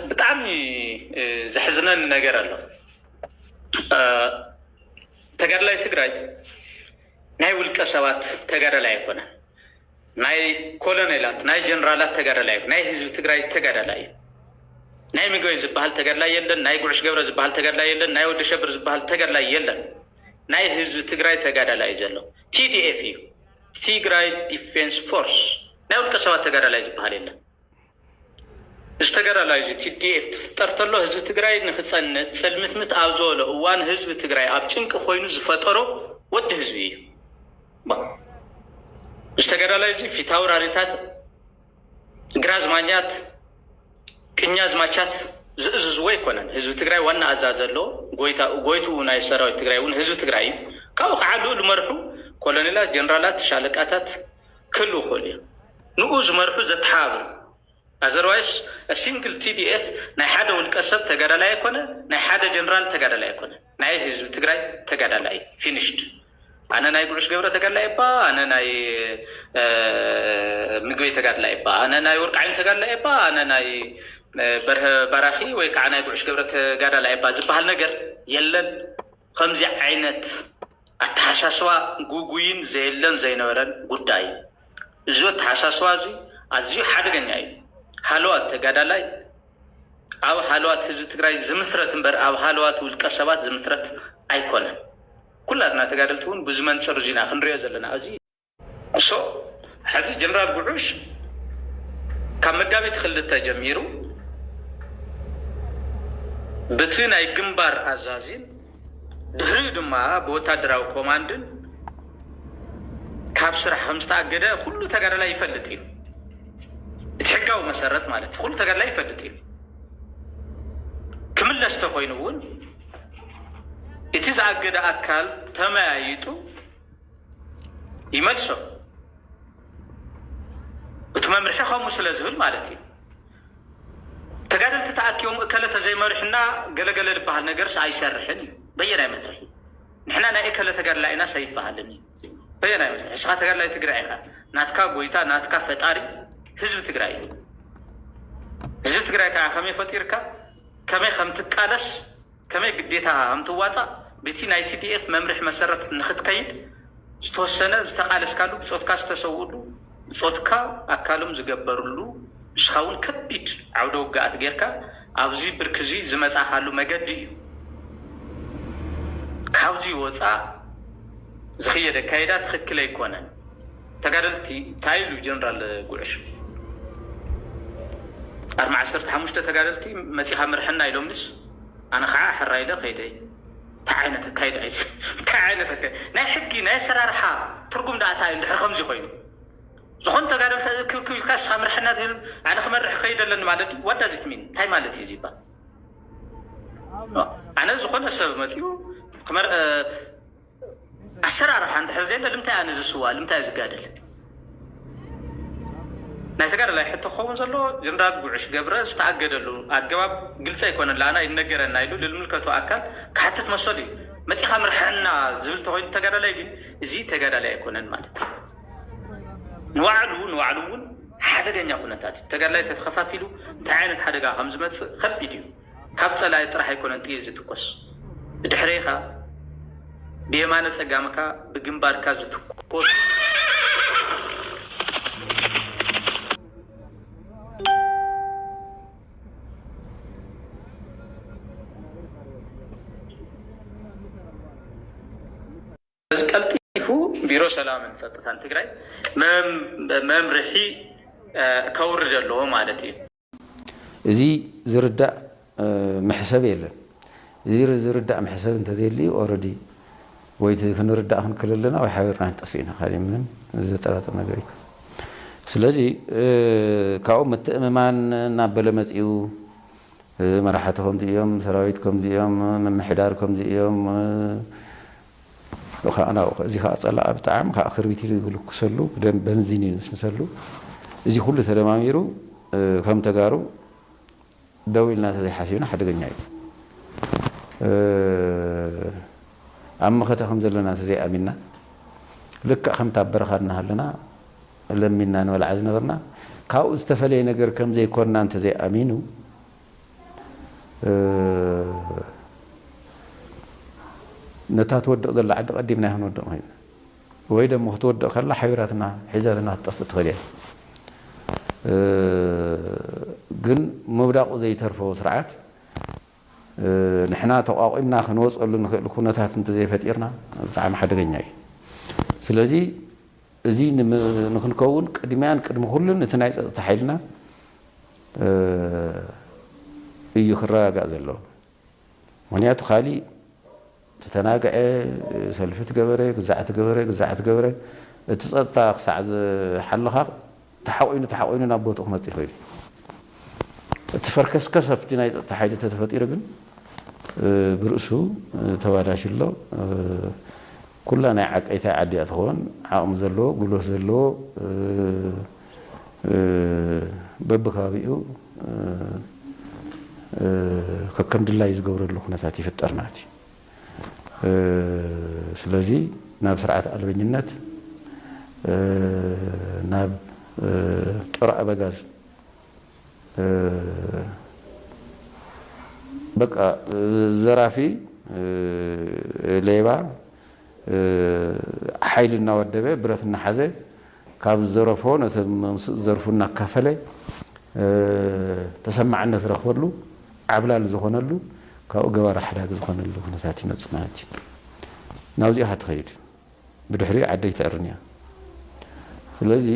بتعمي زحزنا النجار له تجار لا تجري ناي والكسوات تجار لا يكون ناي كولونيلات ناي جنرالات تجار لا يكون ناي حزب تجري تجار لا يكون ناي ميجوي زبال تجار لا يلن ناي قرش جبر زبال تجار لا يلن ناي ود شبر زبال تجار لا يلن ناي حزب تجري تجار لا يجلو TDF تجري ديفنس فورس ناي والكسوات تجار لا يزبال يلن اشتغل على TDF تفترت له حزب تجري نخصنا سلمت أوزوله وان حزب تجري أبتشنك خوينو زفترو ود حزبي با اشتغل على في تاور عريتات غراز مانيات كنياز ماشات زوي كونن حزب تجري وانا أزازلو غويتو ناي سراوي تجري ون حزب تجري كاو خعلو المرحو كولونيلات جنرالات شالقاتات كله خولي نقوز مرحو زتحابر Otherwise, a single TDF ناي حدا والكسب تجارة لا يكون ناي حدا جنرال تجارة لا يكون ناي حزب تجري تجارة لا finished أنا ناي قرش جبرة تجارة لا يبا أنا ناي مقوي تجارة لا يبا أنا ناي ورق عين تجارة لا يبا أنا ناي براخي ويك أنا قرش جبرة تجارة لا يبا زبها النجر يلن خمسة عينات التحسسوا جوجوين زيلن زينورن قداي زود تحسسوا زي أزي حدا جناي حلوات تجادلاي أو حلوات حزب تجري زمثرة تنبر أو حلوات والكسبات زمثرة أيقونة كلنا تجادلتون بزمن سرجينا خنريز لنا أزي so هذا جنرال قروش كم جابت خلت تجميرو بتوين أي جنبار أزازين دهريد ما بوتادراو كوماندن كابسر حمستا جدا كله تجادلاي فلتين تحققوا مسارات مالت كل تقال لا يفدتين كمل استخوينون يتزعقد أكل تمايتو يملسو وتمام رحي خاموس لازول مالتي تقال تتعاكيوم أكلت زي ما رحنا قل لبها النقرس عاي سرحني بينا مترحي نحنا نا إكلا تقال لا سيد بهالني بينا مترحي إشغا تقال لا يتقرعيها ناتكا قويتا ناتكا فتاري حزب تجري حزب تجري كعخمي فتيركا كمي خمتك قالش كمي قديتها هم تواطا بيتي ناي TDF ممرح مسرت نخت كيد استوسنا استقالش كالو بصوتكا استسولو بصوتكا أكالهم زجبرلو شخاون كبيت عودو قاعد غيركا أبزي بركزي زمت أخالو مجدي كاوزي وطا زخية كايدات خكلا يكونن تقارلتي تايلو جنرال قرش أرمع عشرة حمشة تقارلتي مسيحة مرحنا يلومنس أنا خاع حرايدة خيدي تعينة كايد عيش تعينة كايد ناي حكي ناي سرارحة ترقم دا تاين دحر خمسي خوينو زخون تقارلت كل كاس مرحنا تهم أنا خمر خيدة لأن مالتي what does it mean تاي مالتي يجيبها أنا زخون السبب ماتيو خمر السرارحة عند حرزين لم تأني السؤال لم تأني قادل نايتقال لا حتى خوون زلو جنرال قرش جبره استعقد له الجواب قلت يكون لأنا ينقر النايلو للملكة وأكل كحتى مصلي ما تخمر حنا زبلت هون تقال لا يجي زي تقال لا يكون المالت نوعلون حدا جن يكون تات تقال لا تتخفافيلو تعاند حدا جا خمس مت خبيديو كابسة لا يطرح يكون انتيز تقص بتحريها بيمانة سجامك بجنبار كازو تقص بيرو سلام فتان تجري مام رحي كورد له مالتي زي زردا محسب يلا زي زردا محسب انت زي اللي اوريدي ويت كنردا هن كللنا او حاورنا طفينا خالي من زي طلعت نغير سلازي كاو متأممان نابل مصيو مرحتهم ديوم سراويتكم ديوم ممحداركم ديوم أنا زي خاص الله بتاعم كآخر بيتي يقولوا كسلوا بدم بنزيني نسلوا زي كل سلام يرو كم تجارو دوي الناس زي حسينا حد جناي أما خدهم زلنا زي أمينا لك خم تعبر خدنا هلنا لمنا ولا عزنا غرنا كاو استفلي نجر كم زي كورنا أنت زي أمينو نتا تودق ذل عد قديمنا هون ودق هين ويدا مو تودق خلا حيراتنا حجازنا تطفت خليه جن مبدأ زي ترفو سرعات نحنا تقاومنا خنوص قالوا نخونتها انت زي فتيرنا زعما حدا غنياي سلازي زي نكون قديمان قدم كلن نتناي صحت حيلنا እዩ ክረጋጋ ዘሎ ምክንያቱ ካሊ ተተናገዐ ሰልፊት ገበረ ግዛዕት ገበረ እቲ ጸጥታ ክሳዕ ዝሓለኻ ተሓቆይኑ ናብ ቦታኡ ክመጽእ ይኽእል እቲ ፈርከስከስ ኣብቲ ናይ ጸጥታ ሓይሊ ተፈጢሩ ግን ብርእሱ ተባላሽሎ ኩላ ናይ ዓቀይታ ዓዲ እትኾን ዓቕሚ ዘለዎ ጉልበት ዘለዎ በብከባቢኡ ከከም ድላይ ዝገብረሉ ኩነታት ይፍጠር ማለት እዩ ስለዚ ናብ ስርዓት አልበኝነት ናብ ጦር አበጋዝ በቃ ዘራፊ ሌባ ኃይልና ወደበ ብረትና ሐዘ ካብ ዘረፎ ነተም ዘርፉና ካፈለ ተሰማዕነት ረኽበሉ ዓብላል ዝኾነሉ ካብ ገባራ ሓዳግ ዝኾነሉ ኩነታት ይመጽእ ማለት እዩ ናብዚኣ ትኸይድ ብድሕሪ ዓደይ ተዕርንያ ስለዚ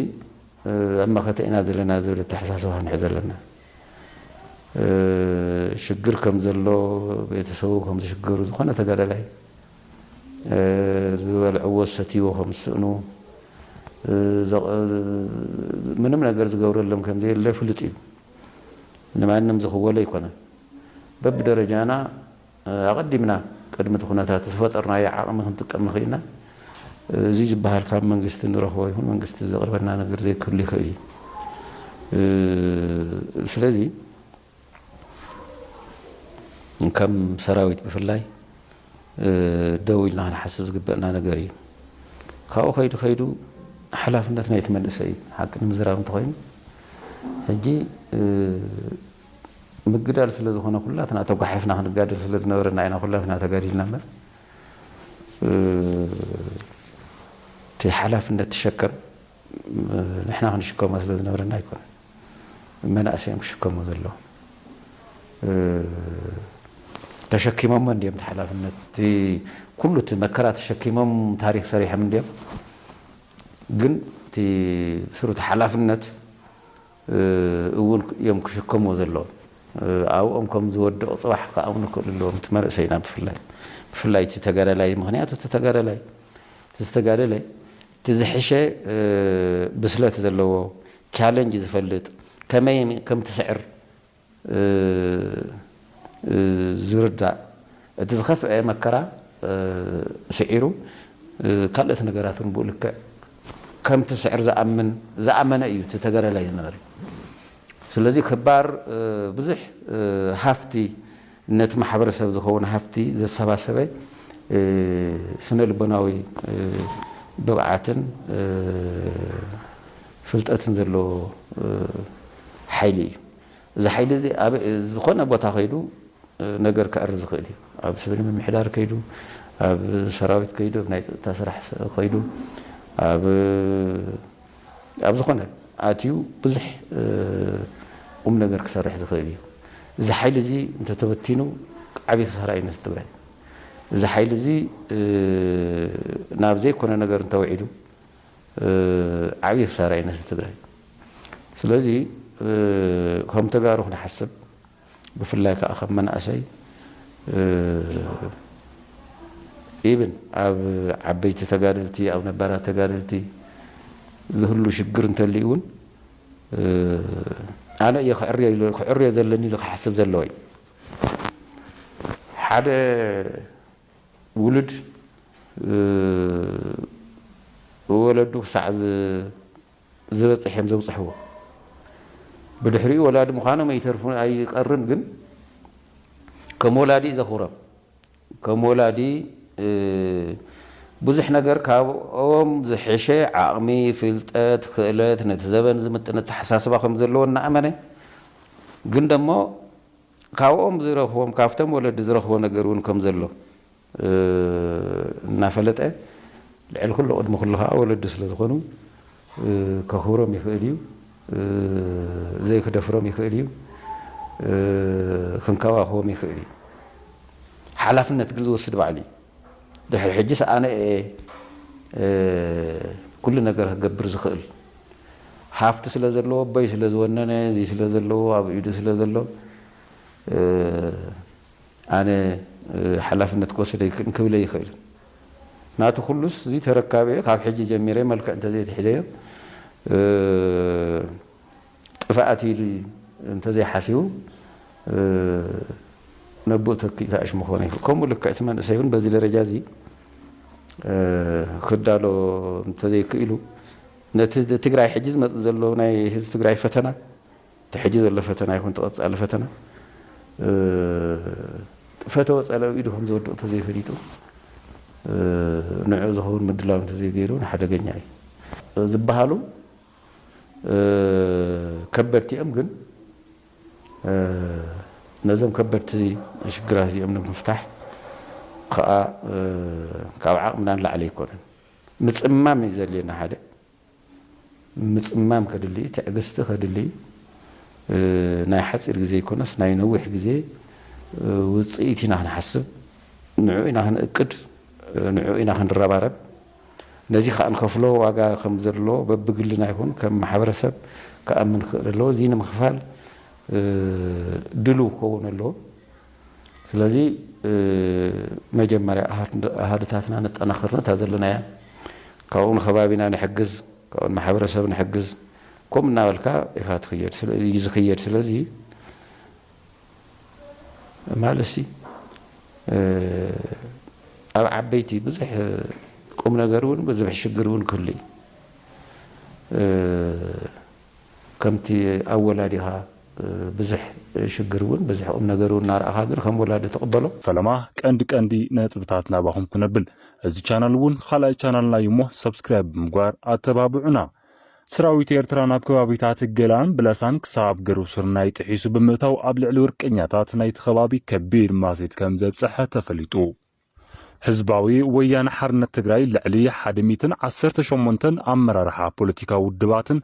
ኣማ ከተኢና ዘለና ዝብል ተሓሳስባ ክንሕዝ ኣለና ሽግር ከም ዘሎ ቤተሰቡ ከም ዝሽገሩ ዝኾነ ተጋዳላይ ዝበልዕዎ ሰትይዎ ከም ዝስእኑ ምንም ነገር ዝገብረሎም ከም ዘየለ ፍሉጥ እዩ ንማንም ዝኽወለ ኣይኮነን በብደረጃና ኣቐዲምና ቅድሚ ኩነታት ዝፈጠርናዮ ዓቕሚ ክንጥቀም ንኽእልና እዚ ዝበሃል ካብ መንግስቲ ንረኽቦ ይኹን መንግስቲ ዘቕርበና ነገር ዘይክህሉ ይኽእል እዩ ስለዚ ከም ሰራዊት ብፍላይ ደው ኢልና ክንሓስብ ዝግበአና ነገር እዩ ካብኡ ከይዱ ሓላፍነት ናይቲ መንእሰይ ሓቂ ንምዝራብ እንተኮይኑ ሕጂ ምግዳል ስለ ዝኾነ ኩላትና ተጓሒፍና ክንጋደል ስለ ዝነበረና ኢና ኩላትና ተጋዲልና እምበር እቲ ሓላፍነት ትሸከም ንሕና ክንሽከሞ ስለ ዝነበረና ኣይኮነን መናእሰዮም ክሽከሞ ዘለዎ ተሸኪሞም እንዲዮም እቲ ሓላፍነት እቲ ኩሉ እቲ መከራ ተሸኪሞም ታሪክ ሰሪሖም እንዲዮም ግን እቲ ስሩት ሓላፍነት እውን እዮም ክሽከምዎ ዘለዎም ኣብኦም ከም ዝወድቕ ፅባሕ ከኣምኑ ክእሉ ኣለዎም እቲ መንእሰይና ብፍላይ እቲ ተጋዳላይ ምክንያቱ እቲ ተጋዳላይ እቲ ዝተጋደላይ እቲ ዝሕሸ ብስለት ዘለዎ ቻለንጅ ዝፈልጥ ከመይ ከም ትስዕር ዝርዳእ እቲ ዝኸፍአ መከራ ስዒሩ ካልኦት ነገራትን ብኡ ልክዕ ከም ትስዕር ዝኣመነ እዩ እቲ ተጋዳላይ ዝነበረ ስለዚ ክባር ብዙሕ ሃፍቲ ነቲ ማሕበረሰብ ዝኸውን ሃፍቲ ዘሰባሰበ ስነ ልቦናዊ ብቕዓትን ፍልጠትን ዘለዎ ሓይሊ እዩ እዚ ሓይሊ እዚ ኣብ ዝኾነ ቦታ ከይዱ ነገር ክዕሪ ዝኽእል እዩ ኣብ ስብሪ ምምሕዳር ከይዱ ኣብ ሰራዊት ከይዱ ኣብ ናይ ፀጥታ ስራሕ ከይዱ ኣብ ዝኾነ ኣትዩ ብዙሕ ቁም ነገር ክሰርሕ ዝኽእል እዩ እዚ ሓይሊ እዚ እንተተበቲኑ ዓብዪ ክሳራ እዩ ነቲ ትግራይ እዚ ሓይሊ እዚ ናብ ዘይኮነ ነገር እንተውዒዱ ዓብዪ ክሳራ እዩ ነቲ ትግራይ ስለዚ ከም ተጋሩ ክንሓስብ ብፍላይ ከዓ ከም መናእሰይ ኢብን ኣብ ዓበይቲ ተጋደልቲ ኣብ ነባራት ተጋደልቲ ዝህሉ ሽግር እንተልዩ እውን ኣነ እየ ክዕርዮ ዘለኒ ኢሉ ክሓስብ ዘለዎ እዩ ሓደ ውሉድ ወለዱ ክሳዕ ዝበፅሕ እዮም ዘብፅሕዎ ብድሕሪኡ ወላዲ ምዃኖም ኣይተርፉ ኣይቀርን ግን ከም ወላዲ ዘኽብሮም ከም ወላዲ ብዙሕ ነገር ካብኦም ዝሕሸ ዓቕሚ ፍልጠት ክእለት ነቲ ዘበን ዝምጥን ኣተሓሳስባ ከም ዘለዎ እናኣመነ ግን ደሞ ካብኦም ዝረኽቦም ካብቶም ወለዲ ዝረኽቦ ነገር እውን ከም ዘሎ እናፈለጠ ልዕል ኩሉ ቅድሚ ኩሉ ከዓ ወለዲ ስለ ዝኾኑ ከኽብሮም ይኽእል እዩ ዘይክደፍሮም ይኽእል እዩ ክንከባኸቦም ይኽእል እዩ ሓላፍነት ግን ዝወስድ ባዕሉ እዩ ድሕሪ ሕጂስ ኣነ ኩሉ ነገር ክገብር ዝኽእል ሃፍቲ ስለ ዘለዎ ኣቦይ ስለ ዝወነነ እዚ ስለ ዘለዎ ኣብ ኢዱ ስለ ዘሎ ኣነ ሓላፍነት ክወስደ ክብለ ይኽእል ናቱ ኩሉስ እዚ ተረካቢ ካብ ሕጂ ጀሚረ መልክዕ እንተዘይትሒዘዮ ጥፋኣት ኢሉ እንተዘይሓሲቡ ነብኡ ተኪእ ተኣሽሙ ክኾነ ይኽእል ከምኡ ልክዕ እቲ መንእሰይ እውን በዚ ደረጃ እዚ ክዳሎ እንተዘይክኢሉ ነቲ ትግራይ ሕጂ ዝመፅእ ዘሎ ናይ ህዝቢ ትግራይ ፈተና እቲ ሕጂ ዘሎ ፈተና ይኹን ተቐፃሊ ፈተና ፈተወ ፀላው ኢዱ ከም ዝወድቕ እንተዘይፈሊጡ ንዕኡ ዝኸውን ምድላው እንተዘይገይሩ ንሓደገኛ እዩ ዝበሃሉ ከበድቲ እዮም ግን ነዞም ከበድቲ ሽግራት እዚኦም ንምፍታሕ ከዓ ካብ ዓቕምና ንላዕሊ ኣይኮነን ምፅማም እዩ ዘድልየና ሓደ ምፅማም ከድሊ ትዕግስቲ ከድሊ ናይ ሓፂር ግዜ ይኮነስ ናይ ነዊሕ ግዜ ውፅኢት ኢና ክንሓስብ ንዕኡ ኢና ክንእቅድ ንዕኡ ኢና ክንረባረብ ነዚ ከዓ ንከፍሎ ዋጋ ከም ዘሎ በብግልና ይኹን ከም ማሕበረሰብ ክኣምን ክእል ኣለዎ እዚ ንምክፋል ድልው ክኸውን ኣለዎ ስለዚ መጀመርያ ኣሃድታትና ነጠናኽር ነታ ዘለናያ ካብኡ ንከባቢና ንሕግዝ ካብኡ ማሕበረሰብ ንሕግዝ ከምኡ እናበልካ ኢኻ ትኽየድ እዩ ዝኽየድ ስለዚ ማለሲ ኣብ ዓበይቲ ብዙሕ ቁም ነገር እውን ብዙሕ ሽግር እውን ክህሉ እዩ ከምቲ ኣብ ወላዲኻ ብዙሕ ሽግር እውን ብዙሕ ቁም ነገር እውን እናርኣኻ ግን ከም ወላዲ ተቕበሎ ፈለማ ቀንዲ ነጥብታት ናባኹም ክነብል እዚ ቻናል እውን ካልኣይ ቻናልና እዩ እሞ ሰብስክራይብ ብምግባር ኣተባብዑና ሰራዊት ኤርትራ ናብ ከባቢታት ገላን ብለሳን ክሳብ ገሩ ስርናይ ጥሒሱ ብምእታው ኣብ ልዕሊ ወርቀኛታት ናይቲ ከባቢ ከቢድ ማሴት ከም ዘብፅሐ ተፈሊጡ ህዝባዊ ወያነ ሓርነት ትግራይ ልዕሊ 118 ኣመራርሓ ፖለቲካዊ ውድባትን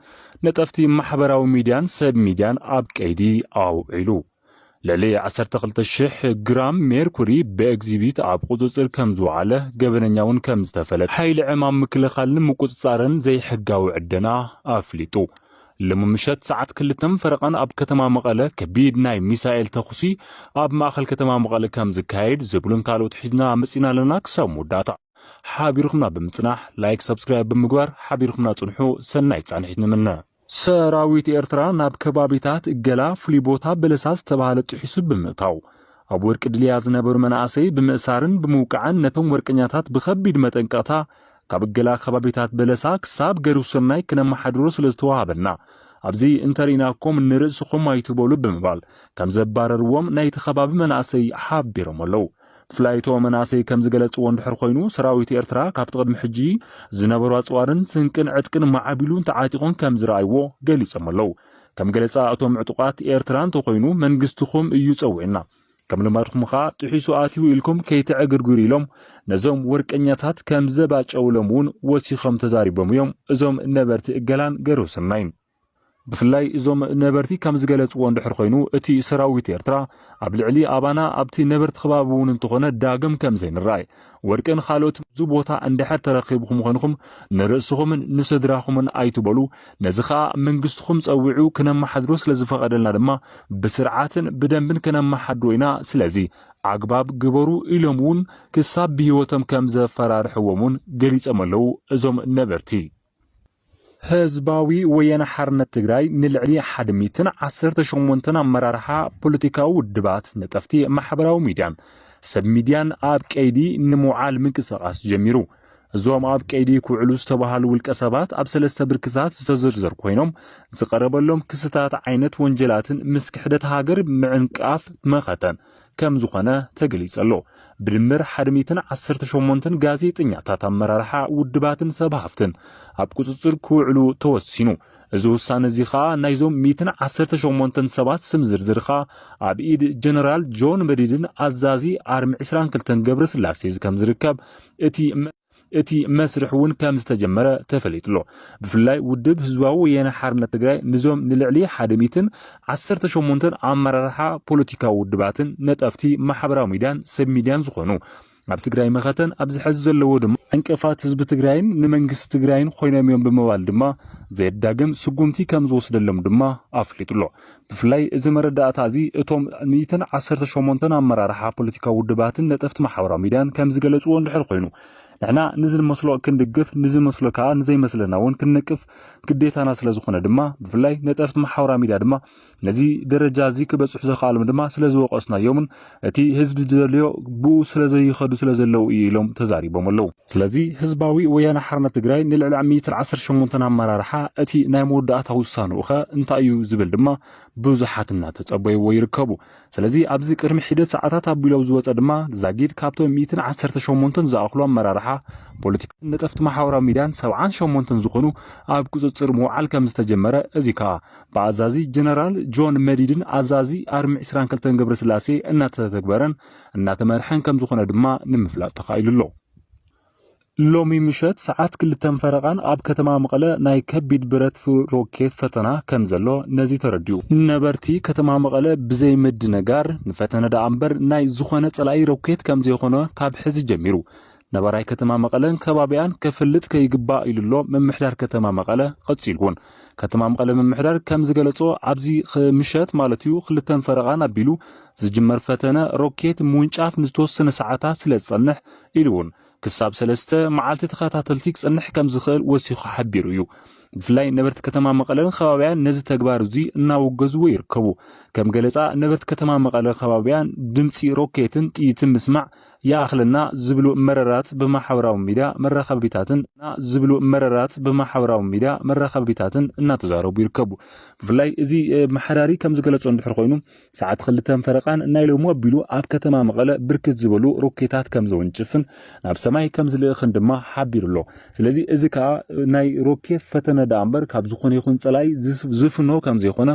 ነጠፍቲ ማሕበራዊ ሚድያን ሰብ ሚድያን ኣብ ቀይዲ ኣውዒሉ ልዕሊ 12,000 ግራም ሜርኩሪ ብኤግዚቢት ኣብ ቁፅፅር ከም ዝወዓለ ገበነኛውን ከም ዝተፈለጠ ሓይሊ ዕማም ምክልኻልን ምቁፅፃርን ዘይሕጋዊ ዕደና ኣፍሊጡ لممشت ساعات كلتم فرقان أب كتما مقالة كبير ناي ميسائل تخصي أب مأخل كتما مقالة كم زكايد زبلون كالو تحجنا مسينا لناك سامو داتا حابيرخنا بمتناح لايك سبسكرايب بمقوار حابيرخنا تنحو سنايت عن حجنا منا سراويت إرترا ناب كبابيتات إقلا فليبوتا بلساس تبالت تحسب بمتاو أبو ورك دلياز نبر مناسي بمأسارن بموقعان نتم وركنياتات بخبيد متنقاتا كابقلا خبابيتات بلساك ساب قروسناي كنما حدروس لزتوابنا أبزي انتريناكم نرسخم ما يتبولو بمبال كم زبار روم نايت خباب مناسي حابيرم اللو فلايتو مناسي كم زقلت وندحر خوينو سراويت إرترا كابتغد محجي زنبرو أطوارن سنكن عدكن معابلون تعاتقون كم زرايوو قليسم اللو كم قلسا أتوم عتقات إرتران تخوينو منقستخم يوسوينا كم لما تخمخا تحيسو آتيو إلكم كي تعقرقوري لهم نزوم وركنياتات كم زباج أولمون وسيخم تزاربهم يوم ازوم نبرت إقلان قروسنين بفلاي ازوم نبرتي كم زقلت واندحر خوينو اتي سراويت إرترا عبدالعلي آبانا ابتي نبرت خبابون انتخونا داقم كم زين الراي وركن خالوت زبوتا اندحر ترقيبكم خونكم نرأسكم نسدراكم ايتو بلو نزخا منقستكم تقوعو كنما حدروس لزفقدلنا دما بسرعات بدنبن كنما حدوينا سلازي عقباب قبرو إلمون كساب بيوتم كم زفرار حومون قريت أملو ازوم نبرتي هزباوي ويانا حرنة تقراي نلعلي حدميتنا 18 مرارحة بوليتيكاو الدبات نتفتي محبراو ميديان سب ميديان آب كايدي نمو عالم كساقاس جميرو زوام آب كايدي كوعلوس تباهالو الكسابات اب سلسة بركزات زتزرزر كوينوم زقرب اللهم كستات عينت وانجلات مسكحدت هاجر معنقاف مخاتن كم زخنا تقليص اللو برمر حرميتن 18 غازيطنياتات امرارحا ودباتن سبافتن اب قصصر كوعلو توسينو እዚ ውሳነ እዚ ኸኣ ናይዞም 118 ሰባት ስም ዝርዝር ኸኣ ኣብ ኢድ ጀነራል ጆን መዲድን ኣዛዚ ኣርሚ 22 ገብረ ስላሴ ከም ዝርከብ እቲ መስርሕ እውን ከም ዝተጀመረ ተፈሊጡሎ ብፍላይ ውድብ ህዝባዊ ወያነ ሓርነት ትግራይ ንዞም ንልዕሊ 118 ኣመራርሓ ፖለቲካዊ ውድባትን ነጠፍቲ ማሕበራዊ ሚድያን ሰብ ሚድያን ዝኾኑ ኣብ ትግራይ መኸተን ኣብ ዝሕዝ ዘለዎ ድማ ዕንቅፋት ህዝቢ ትግራይን ንመንግስቲ ትግራይን ኮይኖም እዮም ብምባል ድማ ዘዳግም ስጉምቲ ከም ዝወስደሎም ድማ ኣፍሊጡሎ ብፍላይ እዚ መረዳእታ እዚ እቶም 118 ኣመራርሓ ፖለቲካዊ ውድባትን ነጠፍቲ ማሕበራዊ ሚድያን ከም ዝገለጽዎ እንድሕር ኮይኑ ንሕና ንዝን መስሎ ክንድግፍ ንዝን መስሎ ከዓ ንዘይ መስለና እውን ክንነቅፍ ግዴታና ስለ ዝኾነ ድማ ብፍላይ ነጠፍቲ ማሕበራዊ ሚድያ ድማ ነዚ ደረጃ እዚ ክበጽሑ ዘኽኣሎም ድማ ስለ ዝወቀስናዮምን እቲ ህዝቢ ዝደልዮ ብኡ ስለ ዘይኸዱ ስለ ዘለው ኢሎም ተዛሪቦም ኣለዉ ስለዚ ህዝባዊ ወያነ ሓርነት ትግራይ ንልዕሊ 118 ኣመራርሓ እቲ ናይ መወዳእታ ውሳነኡ ኸ እንታይ እዩ ዝብል ድማ ብዙሓት እናተጸበይዎ ይርከቡ ስለዚ ኣብዚ ቅድሚ ሒደት ሰዓታት ኣቢሎም ዝወፀ ድማ ዛጊድ ካብቶም 118 ዝኣኽሉ ኣመራርሓ ፖለቲካ ነጠፍቲ ማሕበራዊ ሚድያን 78 ዝኾኑ ኣብ ቁጽጽር ምውዓል ከም ዝተጀመረ እዚ ከዓ ብኣዛዚ ጀነራል ጆን መዲድን ኣዛዚ ኣርሚ 22 ገብረ ስላሴ እናተተግበረን እናተመርሐን ከም ዝኾነ ድማ ንምፍላጥ ተኻኢሉሎ ሎሚ ምሸት ሰዓት 2 ፈረቓን ኣብ ከተማ መቐለ ናይ ከቢድ ብረት ሮኬት ፈተና ከም ዘሎ ነዚ ተረዲኡ ነበርቲ ከተማ መቐለ ብዘይ ምድ ነጋር ንፈተነ ዳ እምበር ናይ ዝኾነ ጸላኢ ሮኬት ከም ዘይኾነ ካብ ሕዚ ጀሚሩ ነባራይ ከተማ መቐለን ከባቢያን ከፍልጥ ከይግባእ ኢሉሎ መምሕዳር ከተማ መቐለ ቀጺልውን ከተማ መቐለ መምሕዳር ከም ዝገለጾ ኣብዚ ምሸት ማለት እዩ 2 ፈረቓን ኣቢሉ ዝጅመር ፈተነ ሮኬት ሙንጫፍ ንዝተወሰነ ሰዓታት ስለ ዝጸንሕ ኢሉውን ክሳብ 3 መዓልቲ ተኸታተልቲ ክጸንሕ ከም ዝኽእል ወሲኹ ሓቢሩ እዩ ብፍላይ ነበርቲ ከተማ መቐለን ከባቢያን ነዚ ተግባር እዚ እናወገዝዎ ይርከቡ ከም ገለጻ ነበርቲ ከተማ መቐለ ከባቢያን ድምፂ ሮኬትን ጥይትን ምስማዕ ያእኽለና ዝብሉ መረራት በማሕበራዊ ሚድያ መራኸቢታትን እናተዛረቡ ይርከቡ ብፍላይ እዚ መሓዳሪ ከም ዝገለጾ እንድሕር ኮይኑ ሰዓት 2 ፈረቓን ናይ ሎሚ ኣቢሉ ኣብ ከተማ መቐለ ብርክት ዝበሉ ሮኬታት ከም ዘወንጭፍን ናብ ሰማይ ከም ዝልእኽን ድማ ሓቢሩሎ ስለዚ እዚ ከዓ ናይ ሮኬት ፈተነ ዳ እምበር ካብ ዝኾነ ይኹን ጸላይ ዝፍኖ ከም ዘይኾነ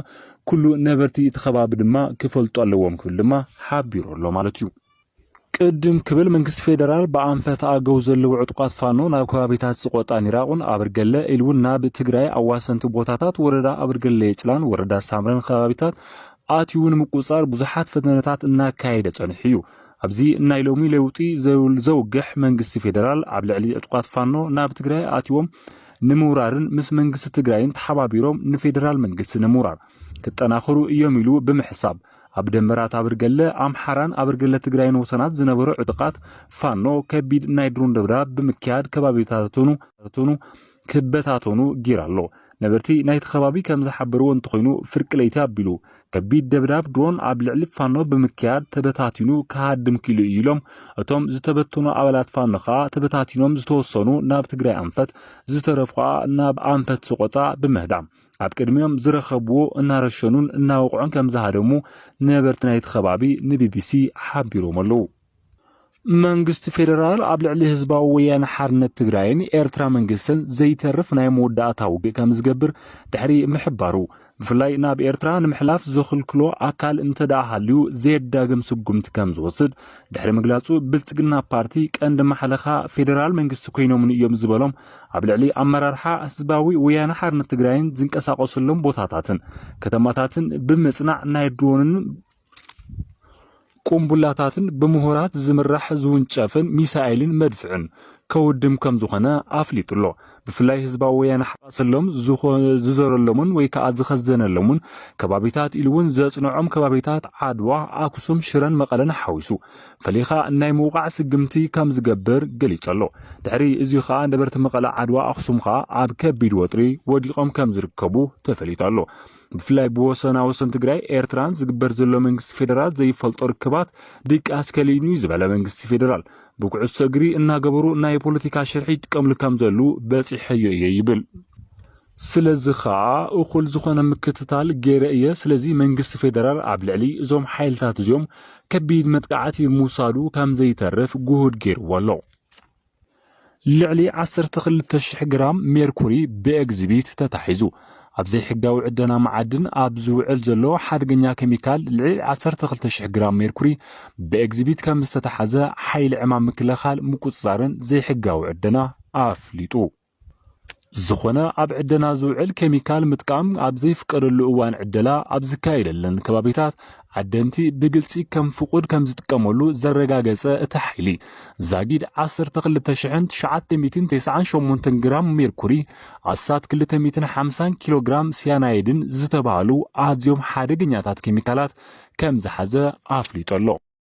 ኩሉ ነበርቲ ተኸባቢ ድማ ክፈልጡ ኣለዎም ክብል ድማ ሓቢሩሎ ማለት እዩ ቅድም ክብል መንግስቲ ፌደራል በኣንፈት ኣገው ዘለዉ ዕጡቃት ፋኖ ናብ ከባቢታት ዝቆጣን ይራቁን ኣብርገለ ኢልውን ናብ ትግራይ ኣዋሰንቲ ቦታታት ወረዳ ኣብርገለ የጭላን ወረዳ ሳምረን ከባቢታት ኣትዩን ምቁጻር ብዙሓት ፈተነታት እናካየደ ጸንሕ እዩ ኣብዚ ናይ ሎሚ ለውጢ ዘውግሕ መንግስቲ ፌደራል ኣብ ልዕሊ ዕጡቃት ፋኖ ናብ ትግራይ ኣትዮም ንምውራርን ምስ መንግስቲ ትግራይን ተሓባቢሮም ንፌደራል መንግስቲ ንምውራር ክጠናኸሩ እዮም ኢሉ ብምሕሳብ ኣብ ደንበራት ኣብርገለ ኣምሓራን ኣብርገለ ትግራይን ወሰናት ዝነበሩ ዕጡቃት ፋኖ ከቢድ ናይ ድሮን ደብዳብ ብምክያድ ከባቢታቶኑ ክበታቶኑ ጊራሎ ነበርቲ ናይቲ ከባቢ ከም ዝሓበርዎ እንተኾይኑ ፍርቂ ለይቲ ኣቢሉ ከቢድ ደብዳብ ድሮን ኣብ ልዕሊ ፋኖ ብምክያድ ተበታቲኑ ክሃድም ኪሉ ኢሎም እቶም ዝተበተኑ ኣባላት ፋኖ ከዓ ተበታቲኖም ዝተወሰኑ ናብ ትግራይ ኣንፈት ዝተረፉ ከዓ ናብ ኣንፈት ሰቆጣ ብምህዳም ኣብ ቅድሚኦም ዝረኸብዎ እናረሸኑን እናወቕዑን ከም ዝሃደሙ ነበርቲ ናይቲ ከባቢ ንቢቢሲ ሓቢሮም ኣለዉ መንግስቲ ፌደራል ኣብ ልዕሊ ህዝባዊ ወያነ ሓርነት ትግራይን ኤርትራ መንግስትን ዘይተርፍ ናይ መወዳእታ ውግእ ከም ዝገብር ድሕሪ ምሕባሩ ብፍላይ ናብ ኤርትራ ንምሕላፍ ዘኽልክሎ ኣካል እንተዳሃልዩ ዘየዳግም ስጉምቲ ከም ዝወስድ ድሕሪ ምግላጹ ብልጽግና ፓርቲ ቀንዲ ማሕለኻ ፌደራል መንግስቲ ኮይኖምን እዮም ዝበሎም ኣብ ልዕሊ ኣመራርሓ ህዝባዊ ወያነ ሓርነት ትግራይን ዝንቀሳቐሰሎም ቦታታትን ከተማታትን ብምጽናዕ ናይ ድሮንን ቁምቡላታትን ብምሁራት ዝምራሕ ዝውንጨፍን ሚሳኤልን መድፍዕን ከውድም ከም ዝኾነ ኣፍሊጡሎ ብፍላይ ህዝባዊ ወያነ ሓሰሎም ዝዘረሎምን ወይ ከዓ ዝኸዘነሎምን ከባቢታት ኢሉውን ዘጽንዖም ከባቢታት ዓድዋ ኣክሱም ሽረን መቐለን ሓዊሱ ፈሊኻ ናይ ምውቃዕ ስግምቲ ከም ዝገብር ገሊጸሎ ድሕሪ እዚ ከዓ ነበርቲ መቐለ ዓድዋ ኣክሱም ከዓ ኣብ ከቢድ ወጥሪ ወዲቖም ከም ዝርከቡ ተፈሊጣሎ ብፍላይ ብወሰን ትግራይ ኤርትራን ዝግበር ዘሎ መንግስቲ ፌደራል ዘይፈልጦ ርክባት ድቃስ ከሊኑ ዝበለ መንግስቲ ፌደራል ብኩዕሶ እግሪ እናገበሩ ናይ ፖለቲካ ሽርሒ ይጥቀምሉ ከም ዘሉ በፂሕዮ እየ ይብል ስለዚ ከዓ እኹል ዝኾነ ምክትታል ገይረ እየ ስለዚ መንግስቲ ፌደራል ኣብ ልዕሊ እዞም ሓይልታት እዚኦም ከቢድ መጥቃዕቲ ምውሳዱ ከም ዘይተርፍ ጉሁድ ገይርዎ ኣሎ ልዕሊ 12,000 ግራም ሜርኩሪ ብኤግዚቢት ተታሒዙ أبزي حقاو عدنا معدن أبزو علزلو حادقنيا كيميكال لعي 12,000 جرام ميركوري بإكزيبيت كم استتحزة حيل عمام مكلخال مكوصارن زي حقاو عدنا أفليتو زخونا أب عدنا زوعل كيميكال متقام أب زي فكر اللقوان عدلا أب زكايل لن كبابيتات عدنتي بقلتي كم فقود كم زتقامولو زرقاقسة اتحيلي زاقيد 10,998 جرام ميركوري عصات كل 250 كيلوغرام سيانايدن زتبالو آدزيوم حادقنياتات كيميكالات كم زحزة أفليتولو